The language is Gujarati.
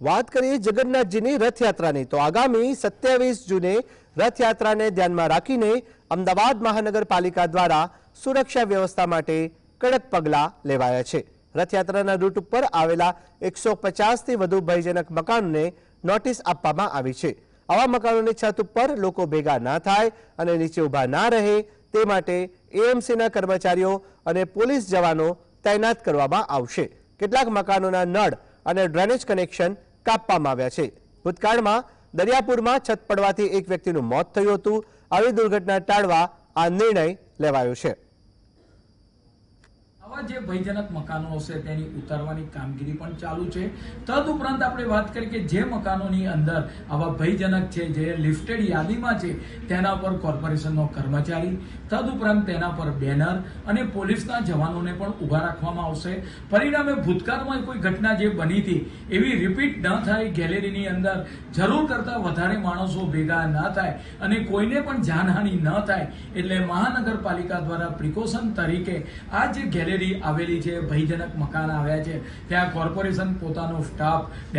વાત કરીએ જગન્નાથજીની રથયાત્રાની તો આગામી 27 જૂને રથયાત્રાને ધ્યાનમાં રાખીને અમદાવાદ મહાનગરપાલિકા દ્વારા સુરક્ષા વ્યવસ્થા માટે કડક પગલાં લેવાયા છે। રથયાત્રાના રૂટ ઉપર આવેલા 150 થી વધુ ભયજનક મકાનોને નોટિસ આપવામાં આવી છે। આવા મકાનોની છત ઉપર લોકો ભેગા ના થાય અને નીચે ઊભા ના રહે તે માટે એએમસીના કર્મચારીઓ અને પોલીસ જવાનો તૈનાત કરવામાં આવશે। કેટલાક મકાનોના નળ અને ડ્રેનેજ કનેક્શન કાપવામાં આવ્યા છે। ભૂતકાળમાં દરિયાપુરમાં છત પડવાથી એક વ્યક્તિનું મોત થયું હતું। આવી દુર્ઘટના ટાળવા આ નિર્ણય લેવાયો છે। આવા જે ભયજનક મકાનો હશે તેની ઉતારવાની કામગીરી પણ ચાલુ છે। તદુપરાંત આપણે વાત કરીએ કે જે મકાનોની અંદર આવા ભયજનક છે, જે લિફ્ટેડ યાદીમાં છે, તેના પર કોર્પોરેશનનો કર્મચારી, તદુપરાંત તેના પર બેનર અને પોલીસના જવાનોને પણ ઊભા રાખવામાં આવશે। પરિણામે ભૂતકાળમાં કોઈ ઘટના જે બની હતી એવી રિપીટ ન થાય, ગેલેરીની અંદર જરૂર કરતાં વધારે માણસો ભેગા ન થાય અને કોઈને પણ જાનહાનિ ન થાય એટલે મહાનગરપાલિકા દ્વારા પ્રિકોશન તરીકે આ જે ગેલેરી આવેલી છે, ભયજનક મકાન આવ્યા છે, ત્યાં કોર્પોરેશન પોતાનો સ્ટાફ